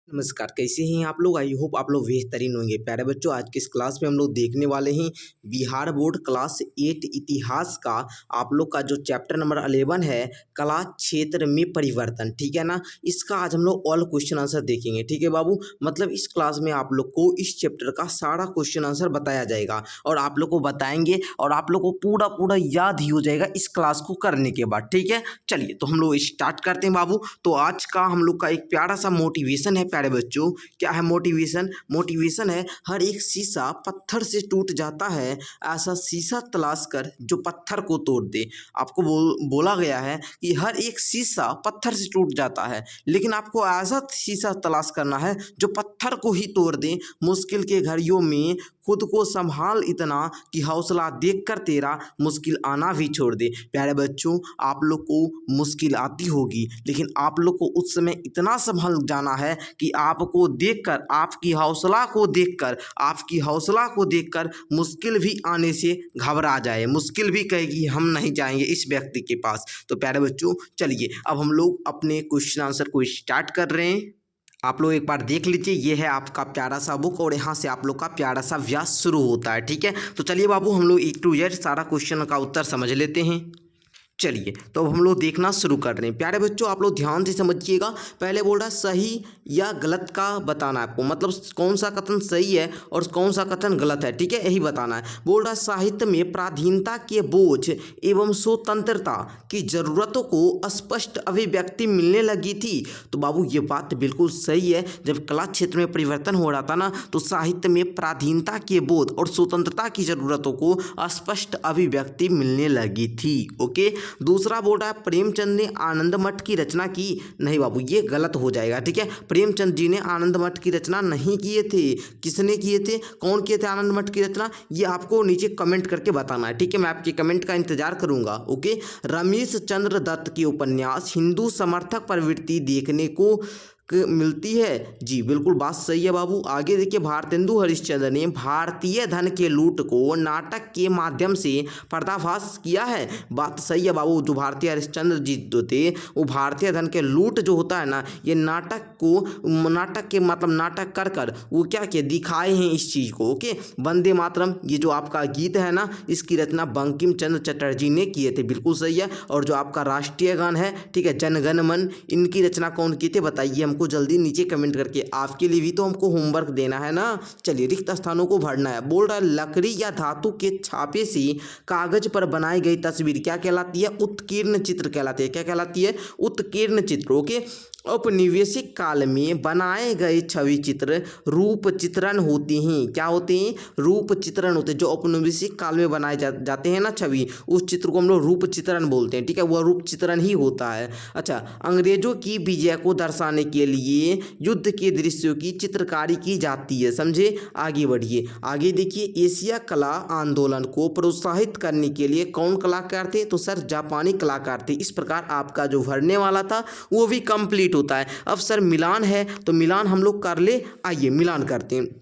नमस्कार, कैसे हैं आप लोग। आई होप आप लोग बेहतरीन होंगे। प्यारे बच्चों, आज की इस क्लास में हम लोग देखने वाले हैं बिहार बोर्ड क्लास 8 इतिहास का आप लोग का जो चैप्टर नंबर 11 है, कला क्षेत्र में परिवर्तन। ठीक है ना। इसका आज हम लोग ऑल क्वेश्चन आंसर देखेंगे। ठीक है बाबू, मतलब इस क्लास में आप लोग को इस चैप्टर का सारा क्वेश्चन आंसर बताया जाएगा और आप लोग को बताएंगे और आप लोग को पूरा पूरा याद ही हो जाएगा इस क्लास को करने के बाद। ठीक है, चलिए तो हम लोग स्टार्ट करते हैं बाबू। तो आज का हम लोग का एक प्यारा सा मोटिवेशन है प्यारे बच्चों। क्या है मोटिवेशन? मोटिवेशन है हर एक शीशा पत्थर से टूट जाता है, ऐसा शीशा तलाश कर जो पत्थर को तोड़ दे। आपको बोला गया है कि हर एक शीशा पत्थर से टूट जाता है, लेकिन आपको ऐसा शीशा तलाश करना है जो पत्थर को ही तोड़ दे। मुश्किल के घड़ियों में खुद को संभाल इतना कि हौसला देखकर तेरा मुश्किल आना भी छोड़ दे। प्यारे बच्चों, आप लोग को मुश्किल आती होगी, लेकिन आप लोग को उस समय इतना संभल जाना है कि आपको देखकर, आपकी हौसला को देखकर मुश्किल भी आने से घबरा जाए। मुश्किल भी कहेगी हम नहीं जाएंगे इस व्यक्ति के पास। तो प्यारे बच्चों, चलिए अब हम लोग अपने क्वेश्चन आंसर को स्टार्ट कर रहे हैं। आप लोग एक बार देख लीजिए, ये है आपका प्यारा सा बुक और यहाँ से आप लोग का प्यारा सा व्यास शुरू होता है। ठीक है, तो चलिए बाबू हम लोग A to Z सारा क्वेश्चन का उत्तर समझ लेते हैं। चलिए तो अब हम लोग देखना शुरू कर रहे हैं। प्यारे बच्चों, आप लोग ध्यान से समझिएगा। पहले बोल रहा है सही या गलत का बताना है आपको, मतलब कौन सा कथन सही है और कौन सा कथन गलत है। ठीक है, यही बताना है। बोल रहा है साहित्य में प्राधीनता के बोझ एवं स्वतंत्रता की जरूरतों को स्पष्ट अभिव्यक्ति मिलने लगी थी। तो बाबू ये बात बिल्कुल सही है। जब कला क्षेत्र में परिवर्तन हो रहा था ना, तो साहित्य में प्राधीनता के बोध और स्वतंत्रता की जरूरतों को स्पष्ट अभिव्यक्ति मिलने लगी थी। ओके, दूसरा बोल रहा है प्रेमचंद ने आनंद मठ की रचना की। नहीं बाबू, ये गलत हो जाएगा। ठीक है, प्रेमचंद जी ने आनंद मठ की रचना नहीं किए थे। किसने किए थे, कौन किए थे आनंद मठ की रचना, ये आपको नीचे कमेंट करके बताना है। ठीक है, मैं आपके कमेंट का इंतजार करूंगा। ओके, रमेश चंद्र दत्त के उपन्यास हिंदू समर्थक प्रवृत्ति देखने को मिलती है। जी बिल्कुल बात सही है बाबू। आगे देखिए, भारतेंदु हरिश्चंद्र ने भारतीय धन के लूट को नाटक के माध्यम से पर्दाफाश किया है। बात सही है बाबू। जो भारतीय हरिश्चंद्र जी जो थे, वो भारतीय धन के लूट जो होता है ना, ये नाटक के मतलब नाटक कर कर वो क्या किया, दिखाए हैं इस चीज़ को। ओके, वंदे मातरम ये जो आपका गीत है ना, इसकी रचना बंकिम चंद्र चटर्जी ने किए थे। बिल्कुल सही है। और जो आपका राष्ट्रीय गान है, ठीक है, जन गण मन, इनकी रचना कौन की थे बताइए हमको जल्दी नीचे कमेंट करके। आपके लिए भी तो हमको होमवर्क देना है ना। चलिए, रिक्त स्थानों को भरना है। बोल रहा है लकड़ी या धातु के छापे से कागज पर बनाई गई तस्वीर क्या कहलाती है, उत्कीर्ण चित्र कहलाती है। क्या कहलाती है, उत्कीर्ण चित्र। ओके, औपनिवेशिक काल में बनाए गए छवि चित्र रूप चित्रण होते हैं। क्या होते हैं, रूप चित्रण होते हैं। जो औपनिवेशिक काल में बनाए जाते हैं ना छवि, उस चित्र को हम लोग रूप चित्रण बोलते हैं। ठीक है, वह रूप चित्रण ही होता है। अच्छा, अंग्रेजों की विजय को दर्शाने के लिए युद्ध के दृश्यों की चित्रकारी की जाती है। समझे, आगे बढ़िए। आगे देखिए, एशिया कला आंदोलन को प्रोत्साहित करने के लिए कौन कलाकार थे, तो सर जापानी कलाकार थे। इस प्रकार आपका जो भरने वाला था वो भी कंप्लीट होता है। अब सर मिलान है, तो मिलान हम लोग कर ले। आइए मिलान करते हैं।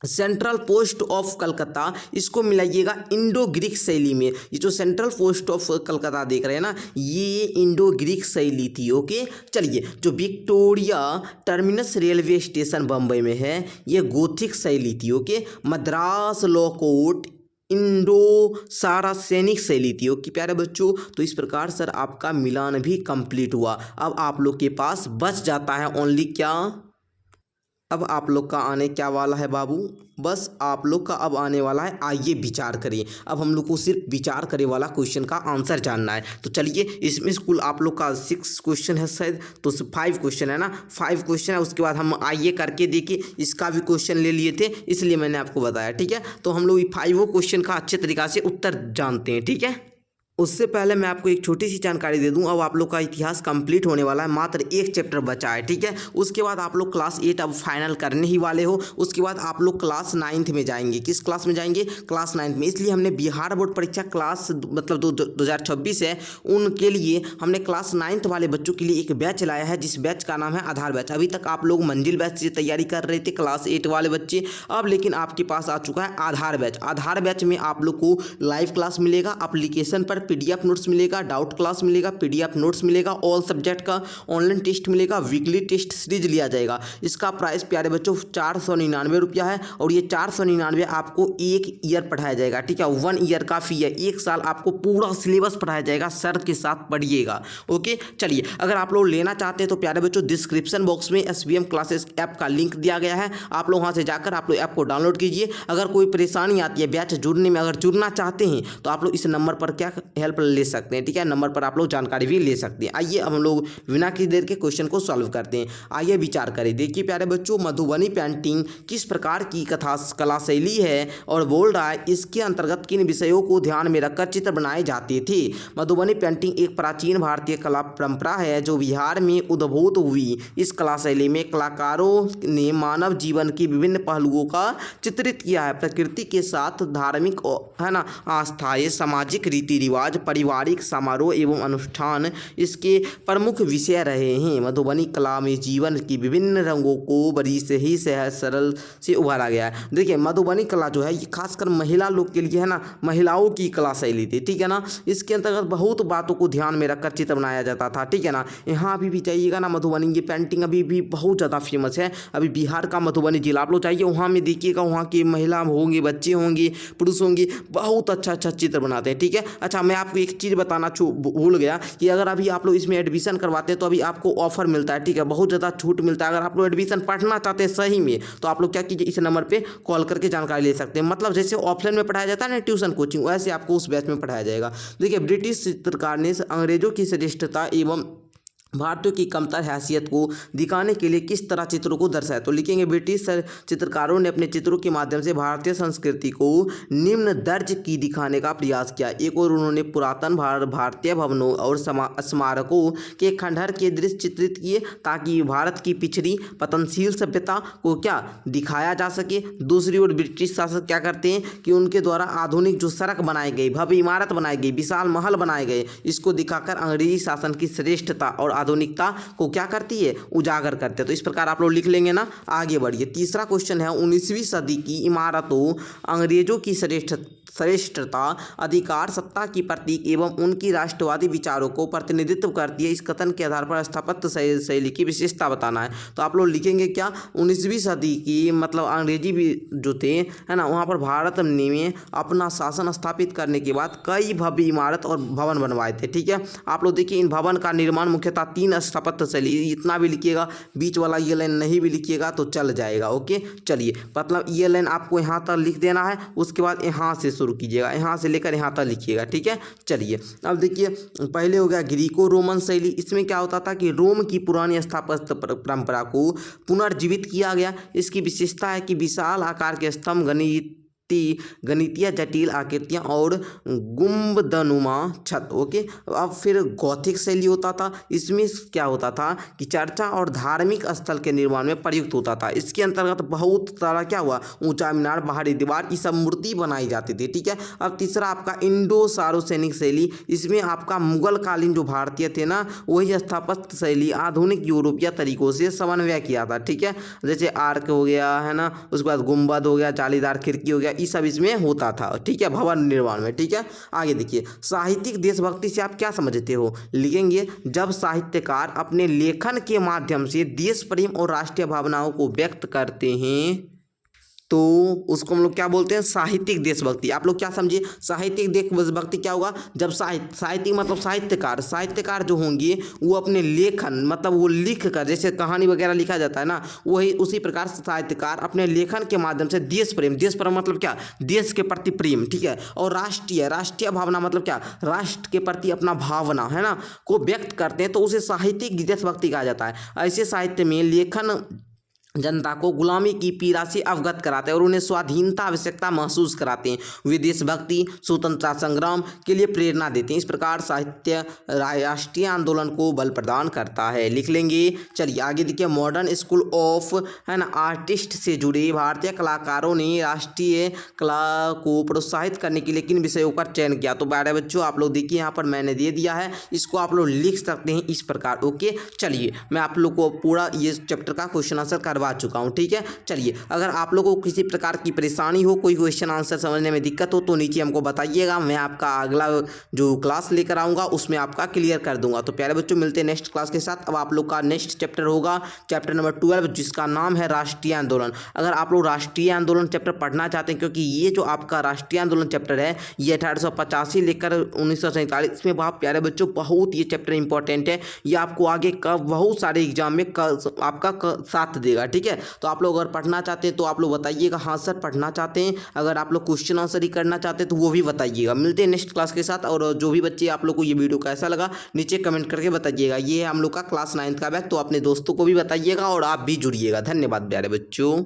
सेंट्रल पोस्ट ऑफ कलकत्ता, इसको मिलाइएगा इंडो ग्रीक शैली में। ये जो सेंट्रल पोस्ट ऑफ कलकत्ता देख रहे हैं ना, ये इंडो ग्रीक शैली थी। ओके, चलिए, जो Victoria terminus railway station Bombay में है, ये गोथिक शैली थी। Okay, Madras law court Indo सारा सैनिक शैली थी। ओके प्यारे बच्चों, तो इस प्रकार सर आपका मिलान भी कंप्लीट हुआ। अब आप लोग के पास बच जाता है ओनली क्या, अब आप लोग का आने क्या वाला है बाबू, बस आप लोग का अब आने वाला है आइए विचार करिए। अब हम लोग को सिर्फ विचार करे वाला क्वेश्चन का आंसर जानना है। तो चलिए, इसमें कुल आप लोग का 6 क्वेश्चन है शायद, तो 5 क्वेश्चन है ना, 5 क्वेश्चन है। उसके बाद हम आइए करके देखिए, इसका भी क्वेश्चन ले लिए थे इसलिए मैंने आपको बताया। ठीक है, तो हम लोग 5 क्वेश्चन का अच्छे तरीक़ा से उत्तर जानते हैं। ठीक है, उससे पहले मैं आपको एक छोटी सी जानकारी दे दूं। अब आप लोग का इतिहास कंप्लीट होने वाला है, मात्र एक चैप्टर बचा है। ठीक है, उसके बाद आप लोग क्लास 8 अब फाइनल करने ही वाले हो। उसके बाद आप लोग क्लास 9th में जाएंगे। किस क्लास में जाएंगे, क्लास 9th में। इसलिए हमने बिहार बोर्ड परीक्षा क्लास मतलब 2026 है, उनके लिए हमने क्लास 9th वाले बच्चों के लिए एक बैच लाया है, जिस बैच का नाम है आधार बैच। अभी तक आप लोग मंजिल बैच से तैयारी कर रहे थे क्लास 8 वाले बच्चे, अब लेकिन आपके पास आ चुका है आधार बैच। आधार बैच में आप लोग को लाइव क्लास मिलेगा, एप्लीकेशन पर PDF नोट्स मिलेगा, डाउट क्लास मिलेगा, PDF नोट्स मिलेगा, ऑल सब्जेक्ट का ऑनलाइन टेस्ट मिलेगा, वीकली टेस्ट सीरीज लिया जाएगा। इसका प्राइस प्यारे बच्चों 499 रुपया है और ये 499 आपको एक ईयर पढ़ाया जाएगा। ठीक है, 1 ईयर का फी है, 1 साल आपको पूरा सिलेबस पढ़ाया जाएगा, सर के साथ पढ़िएगा। ओके, चलिए अगर आप लोग लेना चाहते हैं तो प्यारे बच्चों डिस्क्रिप्शन बॉक्स में SBM क्लासेस ऐप का लिंक दिया गया है, आप लोग वहाँ से जाकर आप लोग ऐप को डाउनलोड कीजिए। अगर कोई परेशानी आती है बैच जुड़ने में, अगर जुड़ना चाहते हैं तो आप लोग इस नंबर पर क्या हेल्प ले सकते हैं। ठीक है, नंबर पर आप लोग जानकारी भी ले सकते हैं। आइए अब हम लोग बिना किसी देर के क्वेश्चन को सॉल्व करते हैं। आइए विचार करें। देखिए प्यारे बच्चों, मधुबनी पेंटिंग किस प्रकार की कला शैली है और बोल रहा है इसके अंतर्गत किन विषयों को ध्यान में रखकर चित्र बनाए जाते थे। मधुबनी पेंटिंग एक प्राचीन भारतीय कला परंपरा है जो बिहार में उद्भूत हुई। इस कला शैली में कलाकारों ने मानव जीवन की विभिन्न पहलुओं का चित्रित किया है। प्रकृति के साथ धार्मिक है ना आस्थाएं, सामाजिक रीति रिवाज, पारिवारिक समारोह एवं अनुष्ठान इसके प्रमुख विषय रहे हैं। मधुबनी कला में जीवन की विभिन्न रंगों को बड़ी से ही सहज सरल से उभारा गया है। देखिए मधुबनी कला जो है ये खासकर महिला लोग के लिए है ना, महिलाओं की कला शैली थी। ठीक है ना, इसके अंतर्गत बहुत बातों को ध्यान में रखकर चित्र बनाया जाता था। ठीक है ना, यहाँ अभी भी जाइएगा ना मधुबनी, ये पेंटिंग अभी भी बहुत ज़्यादा फेमस है। अभी बिहार का मधुबनी जिला आप लोग चाहिए वहाँ में देखिएगा, वहाँ की महिला होंगी, बच्चे होंगे, पुरुष होंगे, बहुत अच्छा अच्छा चित्र बनाते हैं। ठीक है, अच्छा मैं आपको एक चीज़ बताना भूल गया कि अगर अभी आप लोग इसमें एडमिशन करवाते हैं तो अभी आपको ऑफर मिलता है। ठीक है, बहुत ज़्यादा छूट मिलता है। अगर आप लोग एडमिशन पढ़ना चाहते हैं सही में तो आप लोग क्या कीजिए, इस नंबर पे कॉल करके जानकारी ले सकते हैं। मतलब जैसे ऑफलाइन में पढ़ाया जाता है ना ट्यूशन कोचिंग, वैसे आपको उस बैच में पढ़ाया जाएगा। देखिए ब्रिटिश चित्रकार ने अंग्रेजों की श्रेष्ठता एवं भारतीयों की कमतर हैसियत को दिखाने के लिए किस तरह चित्रों को दर्शाया। तो लिखेंगे ब्रिटिश चित्रकारों ने अपने चित्रों के माध्यम से भारतीय संस्कृति को निम्न दर्ज की दिखाने का प्रयास किया। एक और उन्होंने पुरातन भारतीय भवनों और स्मारकों के खंडहर के दृश्य चित्रित किए ताकि भारत की पिछड़ी पतनशील सभ्यता को क्या दिखाया जा सके। दूसरी ओर ब्रिटिश शासक क्या करते हैं कि उनके द्वारा आधुनिक जो सड़क बनाई गई, भव्य इमारत बनाई गई, विशाल महल बनाए गए, इसको दिखाकर अंग्रेजी शासन की श्रेष्ठता और आधुनिकता को क्या करती है, उजागर करते हैं। तो इस प्रकार आप लोग लिख लेंगे ना। आगे बढ़िए, तीसरा क्वेश्चन है 19वीं सदी की इमारतों अंग्रेजों की श्रेष्ठता, अधिकार, सत्ता की प्रतीक एवं उनकी राष्ट्रवादी विचारों को प्रतिनिधित्व करती है। इस कथन के आधार पर स्थापत्य शैली की विशेषता बताना है। तो आप लोग लिखेंगे क्या, 19वीं सदी की मतलब अंग्रेजी भी जो थे है ना, वहाँ पर भारत में अपना शासन स्थापित करने के बाद कई भव्य इमारत और भवन बनवाए थे। ठीक है, आप लोग देखिए इन भवन का निर्माण मुख्यतः 3 स्थापत्य शैली, इतना भी लिखिएगा, बीच वाला ये लाइन नहीं भी लिखिएगा तो चल जाएगा। ओके, चलिए मतलब ये लाइन आपको यहाँ तक लिख देना है, उसके बाद यहाँ से शुरू कीजिएगा, यहाँ से लेकर यहाँ तक लिखिएगा। ठीक है, चलिए अब देखिए पहले हो गया ग्रीको रोमन शैली। इसमें क्या होता था कि रोम की पुरानी स्थापत्य परंपरा को पुनर्जीवित किया गया। इसकी विशेषता है कि विशाल आकार के स्तंभ, गणितीय जटिल आकृतियां और गुंबदनुमा छत। ओके, अब फिर गॉथिक शैली होता था। इसमें क्या होता था कि चर्चा और धार्मिक स्थल के निर्माण में प्रयुक्त होता था। इसके अंतर्गत बहुत सारा क्या हुआ, ऊंचा मीनार, बाहरी दीवार, ये सब मूर्ति बनाई जाती थी। ठीक है, अब तीसरा आपका इंडो सार्वसैनिक शैली। इसमें आपका मुगल कालीन जो भारतीय थे ना, वही स्थापत्य शैली आधुनिक यूरोपीय तरीकों से समन्वय किया था। ठीक है, जैसे आर्क हो गया है ना, उसके बाद गुंबद हो गया, जालीदार खिड़की हो गया, ये सब इसमें होता था। ठीक है, भवन निर्माण में। ठीक है, आगे देखिए साहित्यिक देशभक्ति से आप क्या समझते हो, लिखेंगे जब साहित्यकार अपने लेखन के माध्यम से देश प्रेम और राष्ट्रीय भावनाओं को व्यक्त करते हैं तो उसको हम लोग क्या बोलते हैं, साहित्यिक देशभक्ति। आप लोग क्या समझिए, साहित्यिक देशभक्ति क्या होगा, जब साहित्यिक मतलब साहित्यकार जो होंगे वो अपने लेखन मतलब वो लिख कर, जैसे कहानी वगैरह लिखा जाता है ना, वही उसी प्रकार साहित्यकार अपने लेखन के माध्यम से देश प्रेम मतलब क्या, देश के प्रति प्रेम। ठीक है, और राष्ट्रीय भावना मतलब क्या, राष्ट्र के प्रति अपना भावना है ना को व्यक्त करते हैं, तो उसे साहित्यिक देशभक्ति कहा जाता है। ऐसे साहित्य में लेखन जनता को गुलामी की पीड़ा से अवगत कराते हैं और उन्हें स्वाधीनता आवश्यकता महसूस कराते हैं। वे देशभक्ति, स्वतंत्रता संग्राम के लिए प्रेरणा देते हैं। इस प्रकार साहित्य राष्ट्रीय आंदोलन को बल प्रदान करता है। लिख लेंगे। चलिए आगे देखिए, मॉडर्न स्कूल ऑफ है ना आर्टिस्ट से जुड़े भारतीय कलाकारों ने राष्ट्रीय कला को प्रोत्साहित करने के लिए किन विषयों का चयन किया। तो प्यारे बच्चों आप लोग देखिए यहाँ पर मैंने दे दिया है, इसको आप लोग लिख सकते हैं इस प्रकार। ओके, चलिए मैं आप लोग को पूरा ये चैप्टर का क्वेश्चन आंसर करवा चुका हूँ। ठीक है, चलिए अगर आप लोगों को किसी प्रकार की परेशानी हो, कोई क्वेश्चन आंसर समझने में दिक्कत हो तो नीचे हमको बताइएगा, मैं आपका अगला जो क्लास लेकर आऊँगा उसमें आपका क्लियर कर दूंगा। तो प्यारे बच्चों मिलते हैं नेक्स्ट क्लास के साथ। अब आप लोग का नेक्स्ट चैप्टर होगा चैप्टर नंबर 12, जिसका नाम है राष्ट्रीय आंदोलन। अगर आप लोग राष्ट्रीय आंदोलन चैप्टर पढ़ना चाहते हैं, क्योंकि ये जो आपका राष्ट्रीय आंदोलन चैप्टर है ये 1885 लेकर 1947 इसमें बहुत प्यारे बच्चों बहुत ये चैप्टर इंपॉर्टेंट है। ये आपको आगे का बहुत सारे एग्जाम में आपका साथ देगा। ठीक है, तो आप लोग अगर पढ़ना चाहते हैं तो आप लोग बताइएगा हाँ सर पढ़ना चाहते हैं। अगर आप लोग क्वेश्चन आंसर ही करना चाहते हैं तो वो भी बताइएगा। मिलते हैं नेक्स्ट क्लास के साथ। और जो भी बच्चे आप लोग को ये वीडियो कैसा लगा नीचे कमेंट करके बताइएगा। ये है हम लोग का क्लास 9 का बैच, तो अपने दोस्तों को भी बताइएगा और आप भी जुड़िएगा। धन्यवाद प्यारे बच्चों।